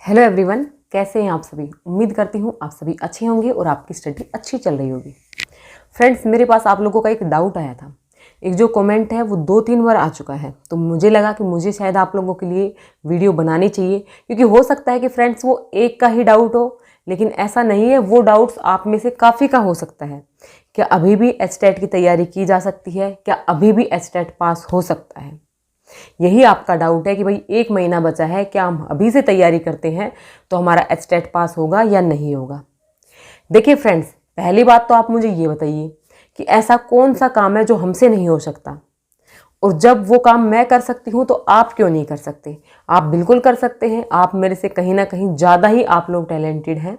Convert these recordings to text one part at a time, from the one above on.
Hello everyone, कैसे हैं आप सभी। उम्मीद करती हूँ आप सभी अच्छे होंगे और आपकी स्टडी अच्छी चल रही होगी। फ्रेंड्स, मेरे पास आप लोगों का एक डाउट आया था। एक जो कमेंट है वो 2-3 बार आ चुका है, तो मुझे लगा कि मुझे शायद आप लोगों के लिए वीडियो बनानी चाहिए, क्योंकि हो सकता है कि फ्रेंड्स वो एक का ही डाउट हो, लेकिन ऐसा नहीं है। वो डाउट्स आप में से काफ़ी का हो सकता है। क्या अभी भी एचटेट की तैयारी की जा सकती है? क्या अभी भी एचटेट पास हो सकता है? यही आपका डाउट है कि भाई 1 महीना बचा है, क्या हम अभी से तैयारी करते हैं तो हमारा एचटेट पास होगा या नहीं होगा। देखिए फ्रेंड्स, पहली बात तो आप मुझे ये बताइए कि ऐसा कौन सा काम है जो हमसे नहीं हो सकता, और जब वो काम मैं कर सकती हूँ तो आप क्यों नहीं कर सकते। आप बिल्कुल कर सकते हैं। आप मेरे से कहीं ना कहीं ज़्यादा ही आप लोग टैलेंटेड हैं।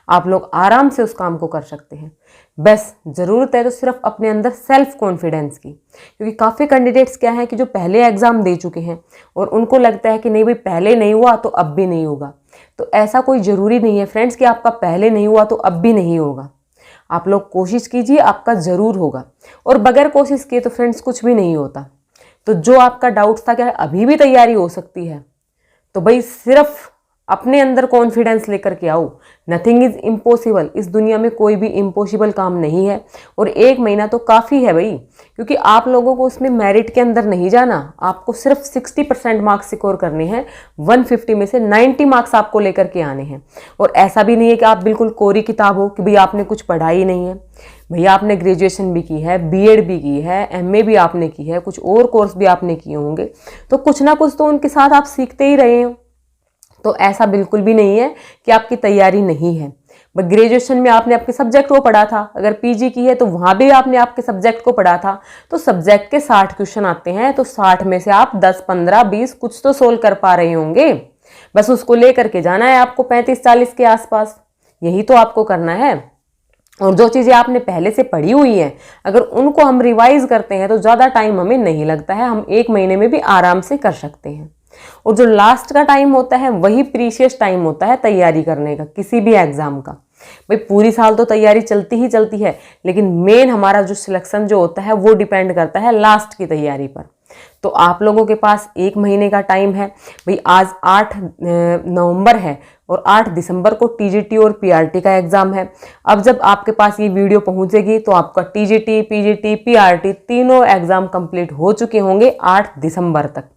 आप लोग आराम से उस काम को कर सकते हैं। बस ज़रूरत है तो सिर्फ अपने अंदर सेल्फ कॉन्फिडेंस की, क्योंकि काफ़ी कैंडिडेट्स क्या हैं कि जो पहले एग्ज़ाम दे चुके हैं और उनको लगता है कि नहीं भाई पहले नहीं हुआ तो अब भी नहीं होगा। तो ऐसा कोई ज़रूरी नहीं है फ्रेंड्स कि आपका पहले नहीं हुआ तो अब भी नहीं होगा। आप लोग कोशिश कीजिए, आपका ज़रूर होगा। और बगैर कोशिश किए तो फ्रेंड्स कुछ भी नहीं होता। तो जो आपका डाउट था क्या अभी भी तैयारी हो सकती है, तो भाई सिर्फ अपने अंदर कॉन्फिडेंस लेकर के आओ। Nothing is impossible. इस दुनिया में कोई भी इम्पॉसिबल काम नहीं है, और 1 महीना तो काफ़ी है भाई, क्योंकि आप लोगों को उसमें मेरिट के अंदर नहीं जाना। आपको सिर्फ 60% मार्क्स सिक्योर करने हैं। 150 में से 90 मार्क्स आपको लेकर के आने हैं। और ऐसा भी नहीं है कि आप बिल्कुल कोरी किताब हो कि भाई आपने कुछ पढ़ा ही नहीं है। भैया आपने ग्रेजुएशन भी की है, बीएड भी की है, एमए भी आपने की है, कुछ और कोर्स भी आपने किए होंगे, तो कुछ ना कुछ तो उनके साथ आप सीखते ही रहे हो। तो ऐसा बिल्कुल भी नहीं है कि आपकी तैयारी नहीं है। बट ग्रेजुएशन में आपने आपके सब्जेक्ट को पढ़ा था, अगर पीजी की है तो वहाँ भी आपने आपके सब्जेक्ट को पढ़ा था। तो सब्जेक्ट के 60 क्वेश्चन आते हैं, तो 60 में से आप 10, 15, 20 कुछ तो सोल्व कर पा रहे होंगे। बस उसको लेकर के जाना है आपको 35-40 के आसपास। यही तो आपको करना है। और जो चीज़ें आपने पहले से पढ़ी हुई हैं, अगर उनको हम रिवाइज करते हैं तो ज़्यादा टाइम हमें नहीं लगता है। हम 1 महीने में भी आराम से कर सकते हैं। और जो लास्ट का टाइम होता है वही प्रीशियस टाइम होता है तैयारी करने का, किसी भी एग्जाम का। भाई पूरी साल तो तैयारी चलती ही चलती है, लेकिन मेन हमारा जो सिलेक्शन जो होता है वो डिपेंड करता है लास्ट की तैयारी पर। तो आप लोगों के पास 1 महीने का टाइम है। भाई आज 8 नवंबर है और 8 दिसंबर को टीजीटी और पीआरटी का एग्जाम है। अब जब आपके पास ये वीडियो पहुंचेगी तो आपका टीजीटी, पीजीटी, पीआरटी तीनों एग्जाम कंप्लीट हो चुके होंगे 8 दिसंबर तक।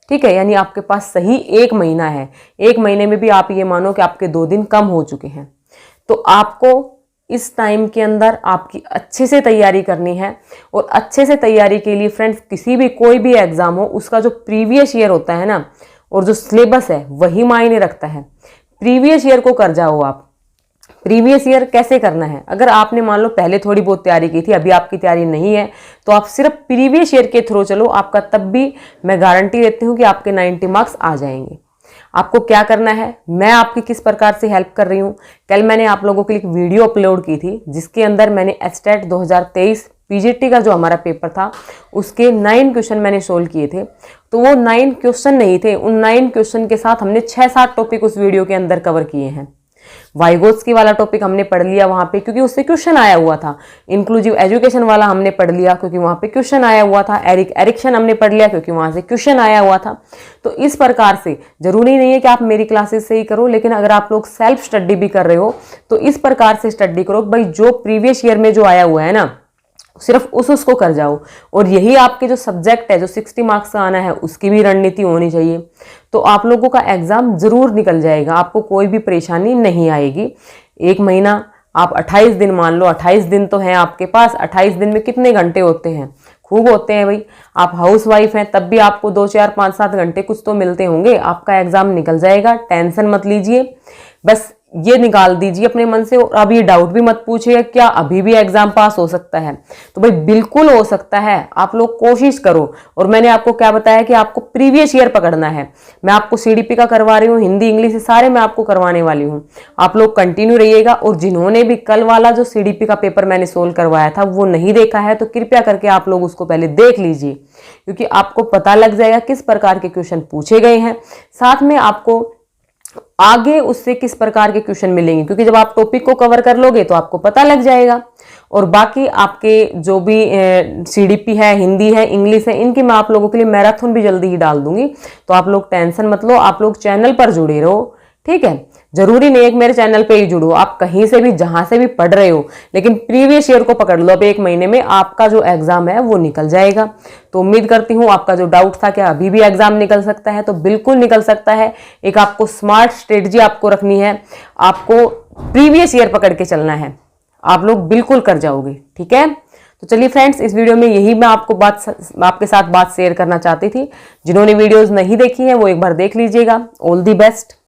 ठीक है, यानी आपके पास सही 1 महीना है। 1 महीने में भी आप ये मानो कि आपके 2 दिन कम हो चुके हैं। तो आपको इस टाइम के अंदर आपकी अच्छे से तैयारी करनी है। और अच्छे से तैयारी के लिए फ्रेंड्स, किसी भी कोई भी एग्जाम हो उसका जो प्रीवियस ईयर होता है ना, और जो सिलेबस है वही मायने रखता है। प्रीवियस ईयर को कर जाओ आप। प्रीवियस ईयर कैसे करना है, अगर आपने मान लो पहले थोड़ी बहुत तैयारी की थी, अभी आपकी तैयारी नहीं है, तो आप सिर्फ प्रीवियस ईयर के थ्रू चलो। आपका तब भी मैं गारंटी देती हूँ कि आपके 90 मार्क्स आ जाएंगे। आपको क्या करना है, मैं आपकी किस प्रकार से हेल्प कर रही हूँ। कल मैंने आप लोगों के लिए एक वीडियो अपलोड की थी, जिसके अंदर मैंने एचटेट 2023 पीजीटी का जो हमारा पेपर था उसके 9 क्वेश्चन मैंने सोल्व किए थे। तो वो 9 क्वेश्चन नहीं थे, उन 9 क्वेश्चन के साथ हमने 6-7 टॉपिक उस वीडियो के अंदर कवर किए हैं। वाइगोत्स्की वाला टॉपिक हमने पढ़ लिया वहां पे, क्योंकि उससे क्वेश्चन आया हुआ था। इंक्लूसिव एजुकेशन वाला हमने पढ़ लिया क्योंकि वहां पे क्वेश्चन आया हुआ था। एरिक्सन हमने पढ़ लिया क्योंकि वहां से क्वेश्चन आया हुआ था। तो इस प्रकार से जरूरी नहीं है कि आप मेरी क्लासेस से ही करो, लेकिन अगर आप लोग सेल्फ स्टडी भी कर रहे हो तो इस प्रकार से स्टडी करो। भाई जो प्रीवियस ईयर में जो आया हुआ है ना, सिर्फ उसको कर जाओ। और यही आपके जो सब्जेक्ट है जो 60 मार्क्स का आना है उसकी भी रणनीति होनी चाहिए। तो आप लोगों का एग्जाम जरूर निकल जाएगा, आपको कोई भी परेशानी नहीं आएगी। 1 महीना आप 28 दिन मान लो, 28 दिन तो हैं आपके पास। 28 दिन में कितने घंटे होते हैं, खूब होते हैं भाई। आप हाउस वाइफ हैं तब भी आपको 2, 4, 5, 7 घंटे कुछ तो मिलते होंगे। आपका एग्जाम निकल जाएगा, टेंशन मत लीजिए। बस ये निकाल दीजिए अपने मन से। और अब ये डाउट भी मत पूछिए क्या अभी भी एग्जाम पास हो सकता है। तो भाई बिल्कुल हो सकता है, आप लोग कोशिश करो। और मैंने आपको क्या बताया कि आपको प्रीवियस ईयर पकड़ना है। मैं आपको सीडीपी का करवा रही हूँ, हिंदी इंग्लिश सारे मैं आपको करवाने वाली हूँ। आप लोग कंटिन्यू रहिएगा। और जिन्होंने भी कल वाला जो सीडीपी का पेपर मैंने सोल्व करवाया था वो नहीं देखा है तो कृपया करके आप लोग उसको पहले देख लीजिए, क्योंकि आपको पता लग जाएगा किस प्रकार के क्वेश्चन पूछे गए हैं। साथ में आपको आगे उससे किस प्रकार के क्वेश्चन मिलेंगे, क्योंकि जब आप टॉपिक को कवर कर लोगे तो आपको पता लग जाएगा। और बाकी आपके जो भी सीडीपी है, हिंदी है, इंग्लिश है, इनकी मैं आप लोगों के लिए मैराथन भी जल्दी ही डाल दूंगी। तो आप लोग टेंशन मत लो, आप लोग चैनल पर जुड़े रहो। ठीक है, जरूरी नहीं है कि मेरे चैनल पे ही जुड़ो, आप कहीं से भी जहां से भी पढ़ रहे हो, लेकिन प्रीवियस ईयर को पकड़ लो। अब 1 महीने में आपका जो एग्जाम है वो निकल जाएगा। तो उम्मीद करती हूँ आपका जो डाउट था कि अभी भी एग्जाम निकल सकता है, तो बिल्कुल निकल सकता है। एक आपको स्मार्ट स्ट्रेटजी आपको रखनी है, आपको प्रीवियस ईयर पकड़ के चलना है, आप लोग बिल्कुल कर जाओगे। ठीक है, तो चलिए फ्रेंड्स, इस वीडियो में यही मैं आपके साथ बात शेयर करना चाहती थी। जिन्होंने वीडियोस नहीं देखी है वो एक बार देख लीजिएगा। All the best.